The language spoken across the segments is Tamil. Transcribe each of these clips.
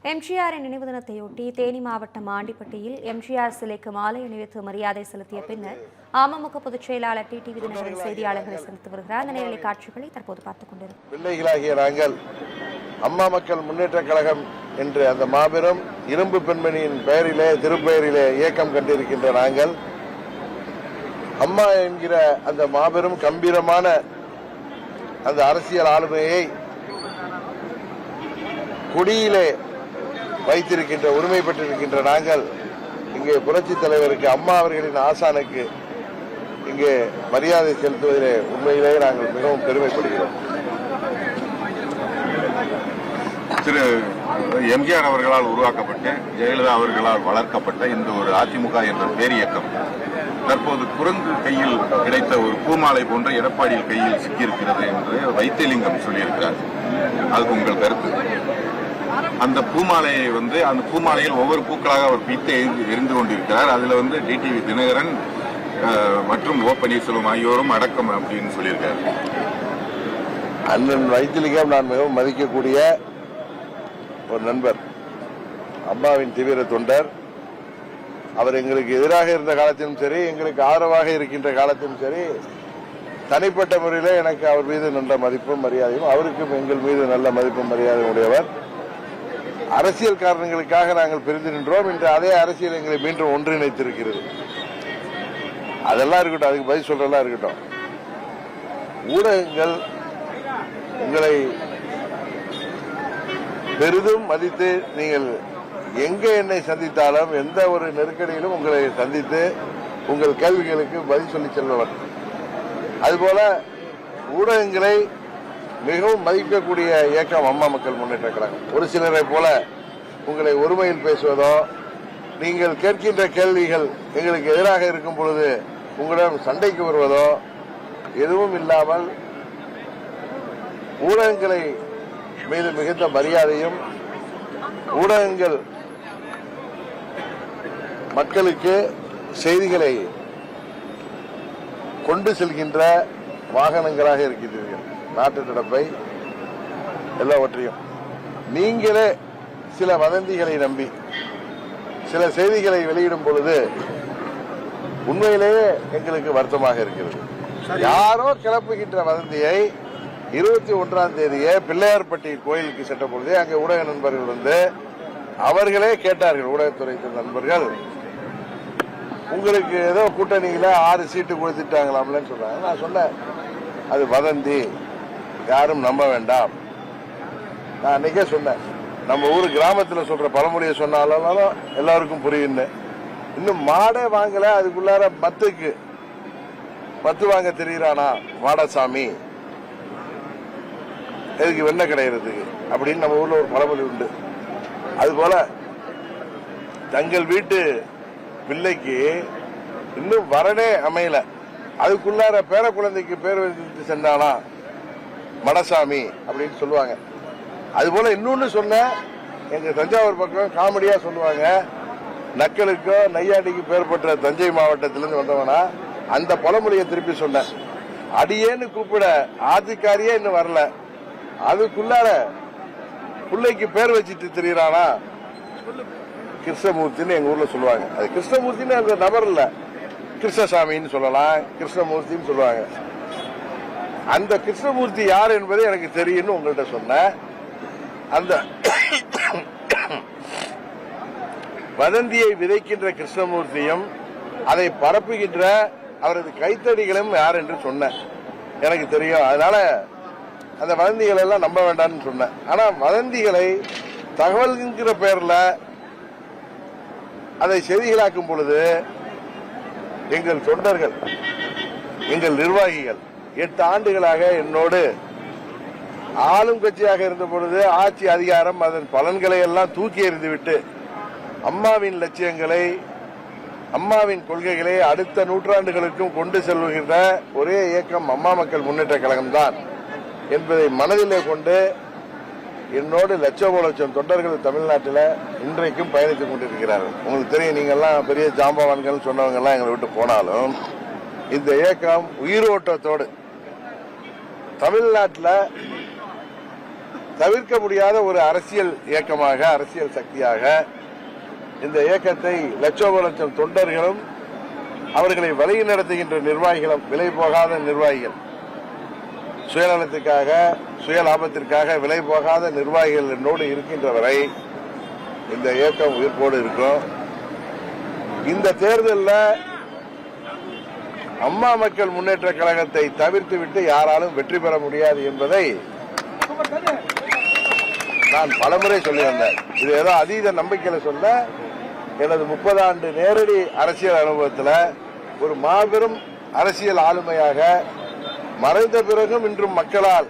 எம்ஜிஆரின் நினைவு தினத்தையொட்டி தேனி மாவட்டம் ஆண்டிப்பட்டியில் எம்ஜிஆர் சிலைக்கு மாலை அணிவித்து மரியாதை செலுத்திய பின்னர் அமமுக பொதுச் செயலாளர் டிடிவி தினகரன் செய்தியாளர்களை சந்தித்து வருகிறார். அந்த நேரலை காட்சிகளை தற்போது பார்த்துக் கொண்டிருக்கிறோம். பிள்ளைகளாகிய நாங்கள் அம்மா மக்கள் முன்னேற்ற கழகம் என்று அந்த மாபெரும் இரும்பு பெண்மணியின் பெயரிலே திருப்பெயரிலே இயக்கம் கண்டிருக்கின்ற நாங்கள் அம்மா என்கிற அந்த மாபெரும் கம்பீரமான அந்த அரசியல் ஆளுமையை குடியிலே வைத்திருக்கின்ற உரிமை பெற்றிருக்கின்ற நாங்கள் இங்கே புரட்சித் தலைவருக்கு அம்மா அவர்களின் ஆசானுக்கு இங்கே மரியாதை செலுத்துவதிலே உண்மையிலேயே நாங்கள் மிகவும் பெருமைப்படுகிறோம். திரு எம்ஜிஆர் அவர்களால் உருவாக்கப்பட்டு ஜெயலலிதா அவர்களால் வளர்க்கப்பட்ட இந்த ஒரு அதிமுக என்ற பேரியக்கம் தற்போது குரங்கு கையில் கிடைத்த ஒரு பூமாலை போன்ற எடப்பாடியில் கையில் சிக்கியிருக்கிறது என்று வைத்தியலிங்கம் சொல்லியிருக்கிறார். அதுக்கு உங்கள் கருத்து? அந்த பூமாலையை அந்த பூமாலையில் ஒவ்வொரு பூக்களாக அவர் பித்து எரிந்து கொண்டிருக்கிறார். அதுல டிடிவி தினகரன் மற்றும் ஓ பன்னீர்செல்வம் ஆகியோரும் அடக்கம் அப்படின்னு சொல்லியிருக்காரு. அண்ணன் வைத்திலிங்கம் நான் மிகவும் மதிக்கக்கூடிய ஒரு நண்பர், அம்மாவின் தீவிர தொண்டர். அவர் எங்களுக்கு எதிராக இருந்த காலத்திலும் சரி, எங்களுக்கு ஆதரவாக இருக்கின்ற காலத்திலும் சரி, தனிப்பட்ட முறையில் எனக்கு அவர் மீது நல்ல மதிப்பும் மரியாதையும், அவருக்கும் எங்கள் மீது நல்ல மதிப்பும் மரியாதையும் உடையவர். அரசியல் காரணங்களுக்காக நாங்கள் பிரிந்து நின்றோம். இன்று அதே அரசியல் எங்களை மீண்டும் ஒன்றிணைத்திருக்கிறது. அதெல்லாம் இருக்கட்டும், அதுக்கு பதில் சொல்றதெல்லாம் இருக்கட்டும். ஊடகங்கள் உங்களை பெரிதும் மதித்து நீங்கள் எங்க என்னை சந்தித்தாலும் எந்த ஒரு நெருக்கடியிலும் உங்களை சந்தித்து உங்கள் கேள்விகளுக்கு பதில் சொல்லி செல்பவர். அதுபோல ஊடகங்களை மிகவும் மதிக்கக்கூடிய இயக்கம் அம்மா மக்கள் முன்னேற்ற கழகம். ஒரு சிலரை போல உங்களை ஒருமையில் பேசுவதோ, நீங்கள் கேட்கின்ற கேள்விகள் எங்களுக்கு எதிராக இருக்கும் பொழுது உங்களிடம் சண்டைக்கு வருவதோ எதுவும் இல்லாமல் ஊடகங்களை மீது மிகுந்த மரியாதையும், ஊடகங்கள் மக்களுக்கு செய்திகளை கொண்டு செல்கின்ற வாகனங்களாக இருக்கின்றீர்கள். நாட்டு நடப்பை எல்லாவற்றையும் நீங்களே சில வதந்திகளை நம்பி சில செய்திகளை வெளியிடும் பொழுது உண்மையிலேயே எங்களுக்கு வருத்தமாக இருக்கிறது. யாரோ கிளப்புகின்ற வதந்தியை 21ஆம் தேதியே பிள்ளையார்பட்டி கோயிலுக்கு சென்ற பொழுதே அங்கே ஊடக நண்பர்கள் அவர்களே கேட்டார்கள், ஊடகத்துறை நண்பர்கள், உங்களுக்கு ஏதோ கூட்டணியில 6 சீட்டு கொடுத்துட்டாங்களாம்லன்னு சொல்றாங்க. நான் சொன்னேன், அது வதந்தி, யாரும் நம்ப வேண்டாம். நான் அன்னைக்கே சொன்னேன், நம்ம ஊர் கிராமத்தில் சொல்ற பழமொழியை சொன்னாலும் எல்லாருக்கும் புரியுன்னு. இன்னும் மாடே வாங்கல, அதுக்குள்ளார மத்து வாங்க தெரியுறானா மாடசாமி, எதுக்கு வெண்ணெய் கிடைக்கிறதுக்கு அப்படின்னு நம்ம ஊர்ல ஒரு பழமொழி உண்டு. அதுபோல தங்கள் வீட்டு பிள்ளைக்கு இன்னும் வரனே அமையல, அதுக்குள்ளார பேர குழந்தைக்கு பேர் வைத்து சென்றானா மடசாமி அப்படின்னு சொல்லுவாங்க. அதுபோல இன்னொன்னு சொன்ன, எங்க தஞ்சாவூர் பக்கம் காமெடியா சொல்லுவாங்க, நக்கலுக்கோ நையாண்டிக்கு பேர் பெற்ற தஞ்சை மாவட்டத்திலிருந்து வந்தவனா அந்த பழமொழியை திருப்பி சொன்ன. அடியேன்னு கூப்பிட ஆதிக்காரியே இன்னும் வரல, அதுக்குள்ளார பிள்ளைக்கு பேர் வச்சிட்டு தெரியுறானா கிருஷ்ணமூர்த்தின்னு எங்க ஊர்ல சொல்லுவாங்க. அது கிருஷ்ணமூர்த்தின்னு அந்த நபர் இல்ல, கிருஷ்ணசாமின்னு சொல்லலாம், கிருஷ்ணமூர்த்தின்னு சொல்லுவாங்க. அந்த கிருஷ்ணமூர்த்தி யார் என்பது எனக்கு தெரியும்னு உங்கள்கிட்ட சொன்ன. அந்த வதந்தியை விதைக்கின்ற கிருஷ்ணமூர்த்தியும் அதை பரப்புகின்ற அவரது கைத்தடிகளும் யார் என்று சொன்ன எனக்கு தெரியும். அதனால அந்த வதந்திகளை எல்லாம் நம்ப வேண்டாம்னு சொன்னேன். ஆனா வதந்திகளை தகவல்கிற பெயர்ல அதை செய்திகளாக்கும் பொழுது எங்கள் தொண்டர்கள், எங்கள் நிர்வாகிகள் 8 ஆண்டுகளாக என்னோடு ஆளும் கட்சியாக இருந்த பொழுது ஆட்சி அதிகாரம் அதன் பலன்களை எல்லாம் தூக்கி எறிந்துவிட்டு அம்மாவின் லட்சியங்களை, அம்மாவின் கொள்கைகளை அடுத்த நூற்றாண்டுகளுக்கும் கொண்டு செல்கின்ற ஒரே இயக்கம் அம்மா மக்கள் முன்னேற்ற கழகம் தான் என்பதை மனதிலே கொண்டு என்னோடு லட்சம் தொண்டர்கள் தமிழ்நாட்டில் இன்றைக்கும் பயணித்துக் கொண்டிருக்கிறார்கள். உங்களுக்கு தெரியும், நீங்கெல்லாம் பெரிய ஜாம்பவான்கள் சொன்னவங்க எல்லாம் எங்களை விட்டு போனாலும் இந்த இயக்கம் உயிரோட்டத்தோடு தமிழ்நாட்டில் தவிர்க்க முடியாத ஒரு அரசியல் இயக்கமாக, அரசியல் சக்தியாக இந்த இயக்கத்தை லட்சோப லட்சம் தொண்டர்களும் அவர்களை வழி நடத்துகின்ற நிர்வாகிகளும், விலை போகாத நிர்வாகிகள், சுயநலத்துக்காக சுய லாபத்திற்காக விலை போகாத நிர்வாகிகள் என்னோடு இருக்கின்ற வரை இந்த இயக்கம் உயிர்ப்போடு இருக்கும். இந்த தேர்தலில் அம்மா மக்கள் முன்னேற்ற கழகத்தை தவிர்த்து விட்டு யாராலும் வெற்றி பெற முடியாது என்பதை நான் பலமுறை சொல்லி வந்தேன். இது ஏதோ அதீத நம்பிக்கையில சொல்ல, எனது 30 ஆண்டு நேரடி அரசியல் அனுபவத்தில் ஒரு மாபெரும் அரசியல் ஆளுமையாக மறைந்த பிறகும் இன்றும் மக்களால்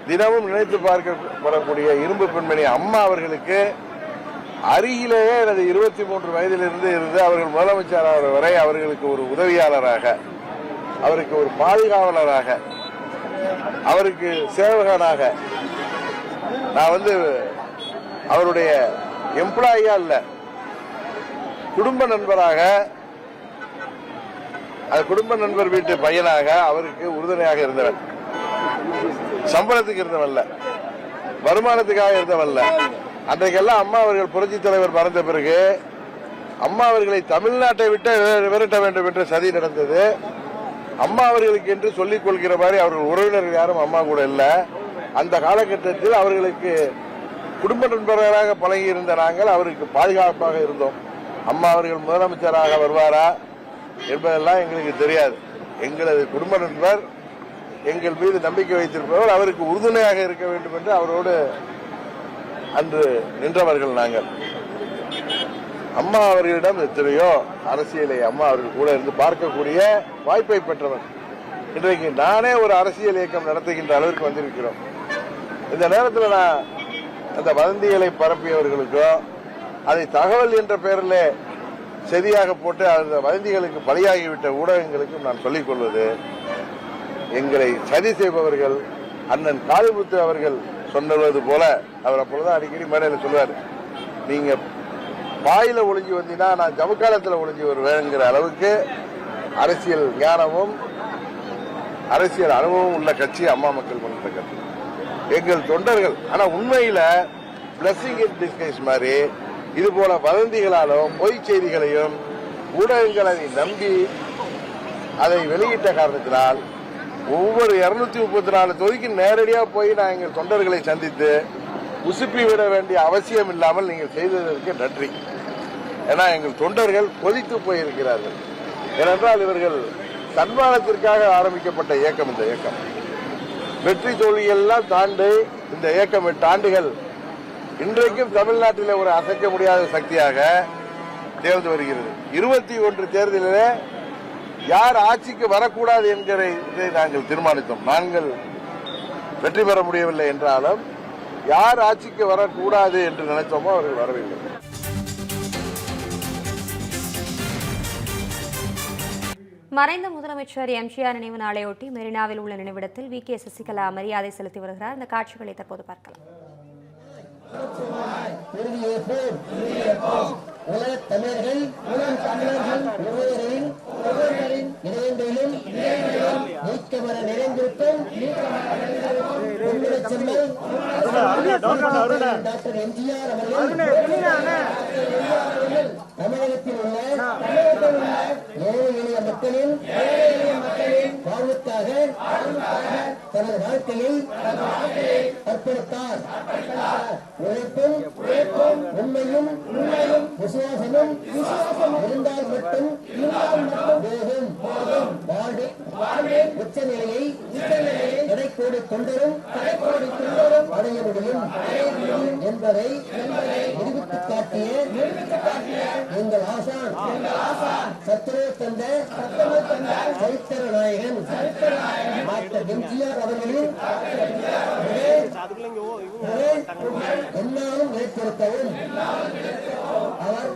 தினமும் நினைத்து பார்க்கப்படக்கூடிய இரும்பு பெண்மணி அம்மா அவர்களுக்கு அருகிலேயே எனது 23 வயதிலிருந்து இருந்து அவர்கள் முதலமைச்சராக வரை அவர்களுக்கு ஒரு உதவியாளராக, அவருக்கு ஒரு பாதுகாவலராக, அவருக்கு சேவகனாக, நான் அவருடைய எம்ப்ளாயியா இல்ல, குடும்ப நண்பராக, குடும்ப நண்பர் வீட்டு பையனாக அவருக்கு உறுதுணையாக இருந்தவன். சம்பளத்துக்கு இருந்தவன்ல, வருமானத்துக்காக இருந்தவன்ல. அன்றைக்கெல்லாம் அம்மா அவர்கள் புரட்சி தலைவர் மறைந்த பிறகு அம்மா அவர்களை தமிழ்நாட்டை விட்டு விரட்ட வேண்டும் என்ற சதி நடந்தது. அம்மா அவர்களுக்கு என்று சொல்லிக் கொள்கிற மாதிரி அவர்கள் உறவினர்கள் யாரும் அம்மா கூட இல்ல. அந்த காலகட்டத்தில் அவர்களுக்கு குடும்ப நண்பர்களாக பழகி இருந்த நாங்கள் அவருக்கு பாதுகாப்பாக இருந்தோம். அம்மா அவர்கள் முதலமைச்சராக வருவாரா என்பதெல்லாம் எங்களுக்கு தெரியாது. எங்களது குடும்ப நண்பர், எங்கள் மீது நம்பிக்கை வைத்திருப்பவர், அவருக்கு உறுதுணையாக இருக்க வேண்டும் என்று அவரோடு அன்று நின்றவர்கள் நாங்கள். அம்மா அவர்களிடம் எத்தனையோ அரசியலை அம்மா அவர்கள் கூட இருந்து பார்க்கக்கூடிய வாய்ப்பை பெற்றவர். இன்றைக்கு நானே ஒரு அரசியல் இயக்கம் நடத்துகின்ற அளவிற்கு வந்திருக்கிறோம். இந்த நேரத்தில் நான் அந்த வதந்திகளை பரப்பியவர்களுக்கோ, அதை தகவல் என்ற பெயரில் சரியாக போட்டு அந்த வதந்திகளுக்கு பலியாகிவிட்ட ஊடகங்களுக்கும் நான் சொல்லிக் கொள்வது, எங்களை சதி செய்பவர்கள் அண்ணன் காளிமுத்து அவர்கள் சொன்னது போல, அவர் அப்பொழுதுதான் அடிக்கடி மேடையில் சொல்வார், நீங்க பாயில ஒளிஞ்சு வந்தீங்கன்னா நான் ஜமுக்காலத்தில் ஒளிஞ்சு வருவேங்கிற அளவுக்கு அரசியல் ஞானமும் அரசியல் அனுபவம் உள்ள கட்சி அம்மா மக்கள் முன்னேற்ற கட்சி. எங்கள் தொண்டர்கள் ஆனா உண்மையில பிளஸிங் இன் டிஸ்கைஸ் மாதிரி இது போல வதந்திகளாலும் பொய் செய்திகளையும் ஊடகங்களை நம்பி அதை வெளியிட்ட காரணத்தினால் ஒவ்வொரு 234 தொகுதிக்கு நேரடியாக போய் நான் எங்கள் தொண்டர்களை சந்தித்து உசுப்பி விட வேண்டிய அவசியம் இல்லாமல் நீங்கள் செய்ததற்கு நன்றி. ஏன்னா எங்கள் தொண்டர்கள் கொதித்து போயிருக்கிறார்கள். ஏனென்றால் இவர்கள் தன்மானத்திற்காக ஆரம்பிக்கப்பட்ட இயக்கம். இந்த இயக்கம் வெற்றி தோல்வியெல்லாம் தாண்டி இந்த இயக்கம் 8 ஆண்டுகள் இன்றைக்கும் தமிழ்நாட்டில் ஒரு அசைக்க முடியாத சக்தியாக தேர்ந்து வருகிறது. 21 தேர்தலிலே யார் ஆட்சிக்கு வரக்கூடாது என்கிற இதை நாங்கள் தீர்மானித்தோம். நாங்கள் வெற்றி பெற முடியவில்லை என்றாலும் யார் ஆட்சிக்கு வரக்கூடாது என்று நினைத்தோமோ அவர்கள் வரவில்லை. மறைந்த முதலமைச்சர் எம்ஜிஆர் நினைவு நாளையொட்டி மெரினாவில் உள்ள நினைவிடத்தில் வி.கே. சசிகலா மரியாதை செலுத்தி வருகிறார். இந்த காட்சிகளை தற்போது பார்க்கலாம். உலகத் தமிழர்கள் ஒவ்வொருவரின் இதயங்களிலும் நீக்கமர நிறைந்திருக்கும் டாக்டர் எம்ஜிஆர் அவர்கள் தமிழகத்தில் உள்ள ஏழை எளிய மக்களின் வாழ்வுக்காக தனது வாழ்க்கையை அர்ப்பணித்தார். உழைப்பும் உண்மையும் விசுவாசமும் இருந்தால் மட்டும் வாழ்வின் உச்சநிலையை கடைக்கோடி தொண்டரும் அடைய முடியும் என்பதை நிரூபித்துக் காட்டிய எங்கள் ஆசான் சத்துரு தந்த சரித்திர நாயகன் டாக்டர் எம்ஜிஆர் அவர்களின் என்னாலும் நிலைத்திருக்கவும் அவர்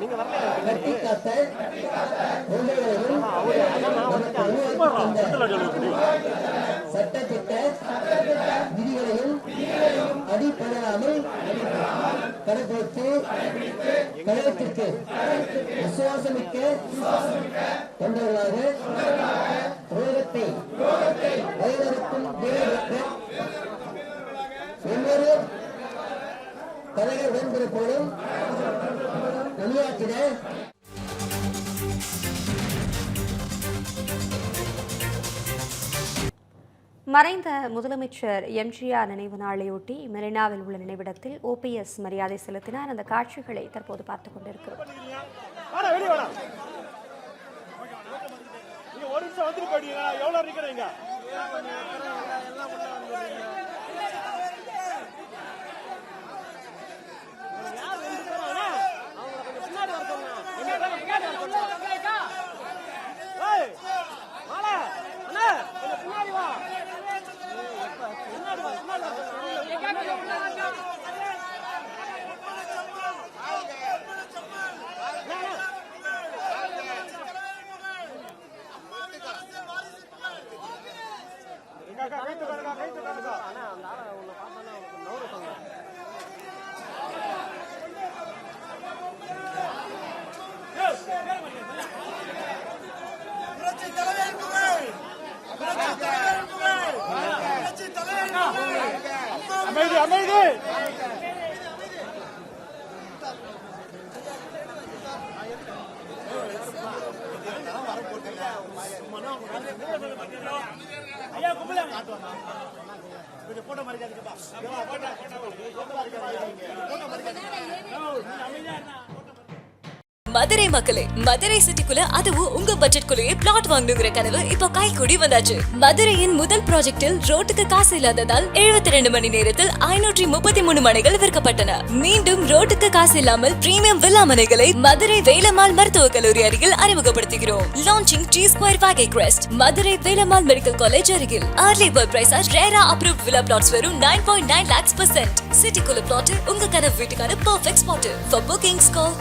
கட்டி காத்த உண்மைகளையும் சட்டத்திட்ட விதிகளையும் அடிப்படையாமல் கடைபிடித்து கழகத்திற்கு விசுவாசமிக்க தொண்டர்களாக உலகத்தை வேதருக்கும் ஒவ்வொரு கழக உடன்பிறப்புகளும் பணியாற்றிட மறைந்த முதலமைச்சர் எம்ஜிஆர் நினைவு நாளையொட்டி மெரினாவில் உள்ள நினைவிடத்தில் ஓபிஎஸ் மரியாதை செலுத்தினார். அந்த காட்சிகளை தற்போது பார்த்துக் கொண்டிருக்கிறோம். மதுரை மக்களே, மதுரை சிட்டிக்குள்ள அதுவும் உங்க பட்ஜெட்குள்ளேயே பிளாட் வாங்கணுங்கிற கனவு இப்போ கைகூடி வந்தாச்சு. மதுரையின் முதல் ப்ராஜெக்டில் ரோட்டுக்கு காசு இல்லாததால் 72 மணி நேரத்தில் 533 மனைகள் விற்கப்பட்டன. மீண்டும் ரோட்டுக்கு காசு இல்லாமல் பிரீமியம் வில்லா மனைகளை மதுரை வேலம்மாள் மருத்துவக் கல்லூரி அருகில் அறிமுகப்படுத்துகிறோம். Launching G Square Valley Crest, Madurai Velammal medical college அருகில். Early bird price ரேரா approved villa plots வெறும் 9.9 lakhs%. சிட்டிக்குள்ள பிளாட் உங்க கனவு வீட்டுக்கான perfect spot. For bookings call